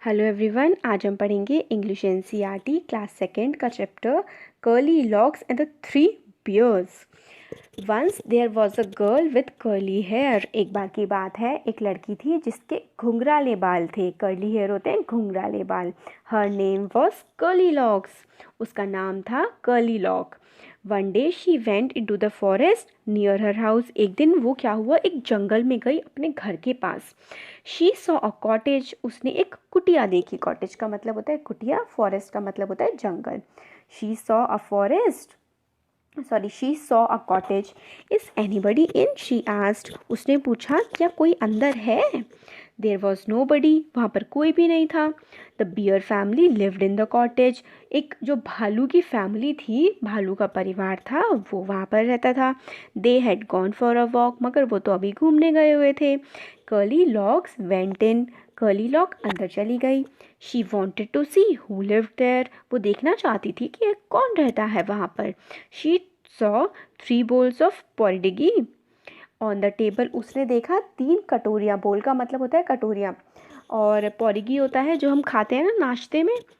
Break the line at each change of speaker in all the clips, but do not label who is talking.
Hello everyone, आज हम पढ़ेंगे इंग्लिश एनसीईआरटी क्लास सेकेंड का chapter Curly Locks and the three bears. Once there was a girl with curly hair. एक बार की बात है, एक लड़की थी जिसके घुंघराले बाल थे। कर्ली हेयर होते हैं घुंघराले बाल। Her name was curly locks. उसका नाम था curly lock. One day she went into the forest near her house. एक दिन वो क्या हुआ, एक जंगल में गई अपने घर के पास। She saw a cottage. उसने एक कुटिया देखी। कॉटेज का मतलब होता है कुटिया, फॉरेस्ट का मतलब होता है जंगल। She saw a forest she saw a cottage. Is anybody in, she asked. उसने पूछा क्या कोई अंदर है। There was nobody. वहाँ पर कोई भी नहीं था। The bear family lived in the cottage. एक जो भालू की फैमिली थी, भालू का परिवार था, वो वहाँ पर रहता था। They had gone for a walk. मगर वो तो अभी घूमने गए हुए थे। Curly Locks went in. Curly Lock अंदर चली गई। She wanted to see who lived there. वो देखना चाहती थी कि कौन रहता है वहाँ पर। She saw 3 bowls of porridge on the table. उसने देखा 3 कटोरियाँ। बोल का मतलब होता है कटोरियाँ, और पोरिगी होता है जो हम खाते हैं ना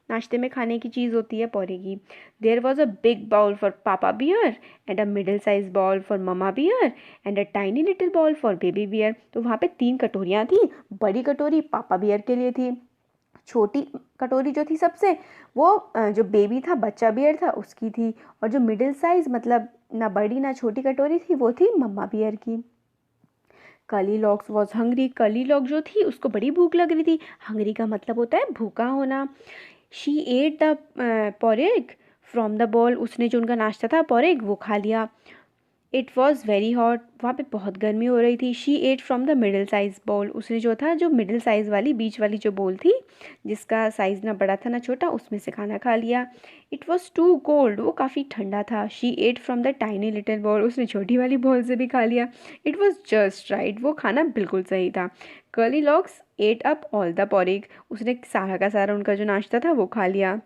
नाश्ते में खाने की चीज़ होती है porridge. There was a big bowl for papa bear and a middle size bowl for mama bear and a tiny little bowl for baby bear. तो वहाँ पे 3 कटोरियाँ थी। बड़ी कटोरी पापा बियर के लिए थी। छोटी कटोरी जो थी सबसे, वो जो बेबी था, बच्चा बियर था, उसकी थी। और जो मिडिल साइज मतलब ना बड़ी ना छोटी कटोरी थी, वो थी मम्मा बियर की। Curly locks was hungry. Curly lock जो थी उसको बड़ी भूख लग रही थी। हंग्री का मतलब होता है भूखा होना। She ate the porridge from the bowl. उसने जो उनका नाश्ता था पोरेग, वो खा लिया। It was very hot. वहाँ पे बहुत गर्मी हो रही थी। She ate from the middle size bowl. उसने जो था, जो मिडिल साइज़ वाली बीच वाली जो बोल थी, जिसका साइज़ ना बड़ा था ना छोटा, उसमें से खाना खा लिया। It was too cold. वो काफ़ी ठंडा था। She ate from the tiny little bowl. उसने छोटी वाली बॉल से भी खा लिया। It was just right. वो खाना बिल्कुल सही था। Curly Locks ate up all the porridge. उसने सारा का सारा उनका जो नाश्ता था वो खा लिया।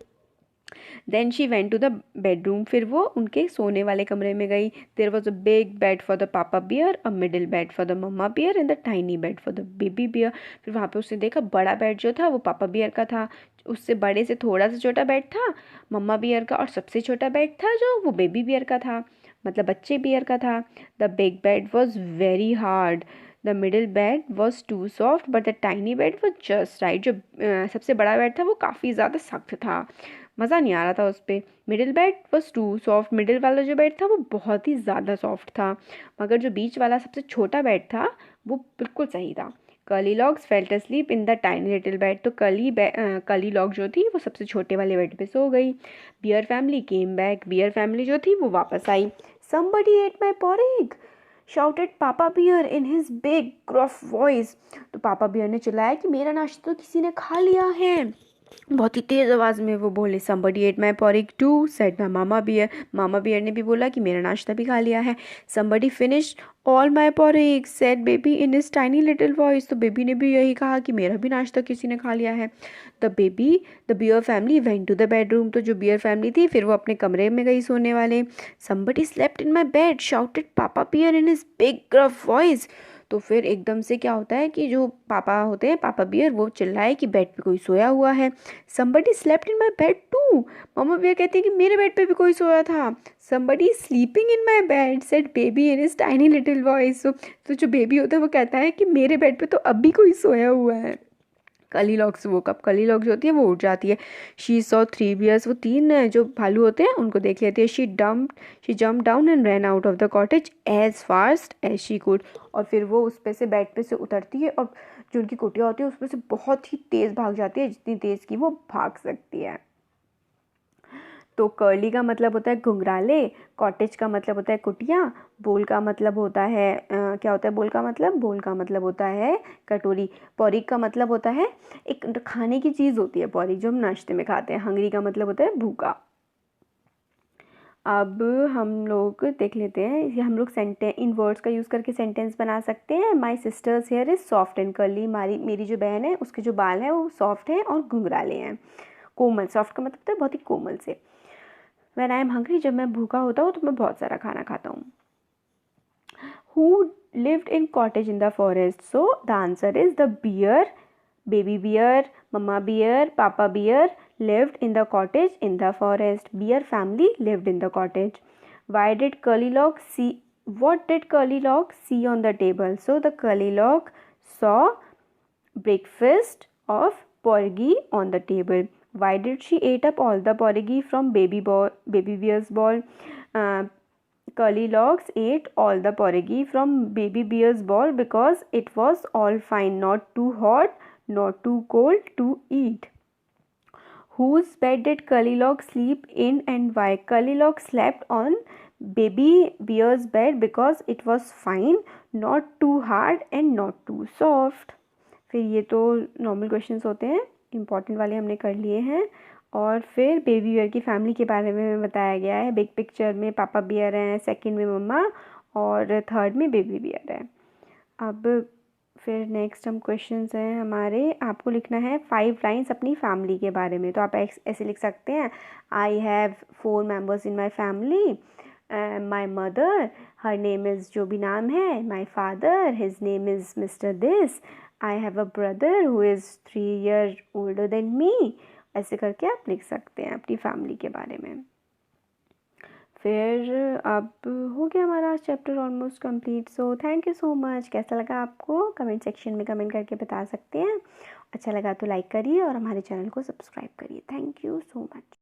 Then she went to the bedroom. फिर वो उनके सोने वाले कमरे में गई। There was a big bed for the papa bear, a middle bed for the mamma bear and the tiny bed for the baby bear. फिर वहाँ पे उसने देखा बड़ा बेड जो था वो पापा बियर का था। उससे बड़े से थोड़ा सा छोटा बेड था मम्मा बियर का, और सबसे छोटा बेड था जो वो बेबी बियर का था, मतलब बच्चे बियर का था। The big bed was very hard. The middle bed was too soft but the tiny bed was just right. जो सबसे बड़ा बेड था वो काफ़ी ज़्यादा सख्त था, मज़ा नहीं आ रहा था उस पर। Middle bed was too soft. Middle वाला जो बेड था वो बहुत ही ज़्यादा सॉफ्ट था। मगर जो बीच वाला सबसे छोटा बेड था वो बिल्कुल सही था। Curly locks felt asleep in the tiny little bed. तो कर्ली लॉक जो थी वो सबसे छोटे वाले बेड पे सो गई। Beer family came back. Beer family जो थी वो वापस आई। somebody ate my porridge shouted पापा beer in his big gruff voice। तो पापा बियर ने चिल्लाया कि मेरा नाश्ता तो किसी ने खा लिया है। बहुत ही तेज़ आवाज़ में वो बोले। somebody ate my porridge too said my mama bear। Mama bear ने भी बोला कि मेरा नाश्ता भी खा लिया है। somebody finished all my porridge said baby in his tiny little voice। तो बेबी ने भी यही कहा कि मेरा भी नाश्ता किसी ने खा लिया है। the bear family went to the bedroom। तो जो बियर फैमिली थी फिर वो अपने कमरे में गई सोने वाले। somebody slept in my bed shouted papa bear in his big gruff voice। तो फिर एकदम से क्या होता है कि जो पापा होते हैं, पापा बियर, वो चिल्लाए कि बेड पे कोई सोया हुआ है। somebody slept in my bed too। Mama bear कहती है कि मेरे बेड पे भी कोई सोया था। somebody is sleeping in my bed said baby in his tiny little voice। तो जो बेबी होता है वो कहता है कि मेरे बेड पे तो अब भी कोई सोया हुआ है। कर्ली लॉक्स वो कब कर्ली लॉक जो होती है वो उठ जाती है। She saw 3 bears. वो 3 जो भालू होते हैं उनको देख लेती है। She jump down and ran out of the cottage as fast as she could. और फिर वो उस पे से बेड पे से उतरती है और जो उनकी कुटिया होती है उस पे से बहुत ही तेज़ भाग जाती है, जितनी तेज़ की वो भाग सकती है। तो कर्ली का मतलब होता है घुंघराले, कॉटेज का मतलब होता है कुटिया, बोल का मतलब होता है क्या होता है बोल का मतलब? बोल का मतलब होता है कटोरी। पॉरिक का मतलब होता है एक खाने की चीज़ होती है पॉरिक, जो हम नाश्ते में खाते हैं। हंगरी का मतलब होता है भूखा। अब हम लोग देख लेते हैं, ये हम लोग सेंटेंस इन वर्ड्स का यूज़ करके सेंटेंस बना सकते हैं। My sister's hair is soft and curly. मेरी जो बहन है उसके जो बाल हैं वो सॉफ्ट हैं और घुंघराले हैं। कोमल, सॉफ्ट का मतलब होता है बहुत ही कोमल से। व्हेन आई एम हंग्री, जब मैं भूखा होता हूँ तो मैं बहुत सारा खाना खाता हूँ। Who lived in cottage in the forest? So the answer is the bear Baby bear, mama bear, papa bear lived in the cottage in the forest. Bear family lived in the cottage. Why did Curlylog see? What did Curlylog see on the table? So the Curlylog saw breakfast of porgy on the table. Why did she ate up all the porgy from baby bear's ball? Uh, Curlylogs ate all the porgy from baby bear's ball because it was all fine, not too hot, not too cold to eat. Whose bed did Curlylog sleep in and why? Curlylog slept on baby bear's bed because it was fine, not too hard and not too soft. फिर ये तो normal questions होते हैं, important वाले हमने कर लिए हैं. और फिर बेबी बियर की फैमिली के बारे में बताया गया है. बिग पिक्चर में पापा बियर हैं, सेकंड में मम्मा और थर्ड में बेबी बियर है. अब फिर नेक्स्ट हम क्वेश्चंस हैं हमारे. आपको लिखना है 5 लाइन्स अपनी फैमिली के बारे में. तो आप ऐसे लिख सकते हैं, I have 4 members in my family. My mother, her name is जो भी नाम है. My father, his name is mister this. I have a brother who is 3 years older than me. ऐसे करके आप लिख सकते हैं अपनी फैमिली के बारे में. फिर अब हो गया हमारा chapter almost complete. So thank you so much. कैसा लगा आपको कमेंट सेक्शन में कमेंट करके बता सकते हैं. अच्छा लगा तो लाइक करिए और हमारे चैनल को सब्सक्राइब करिए. Thank you so much.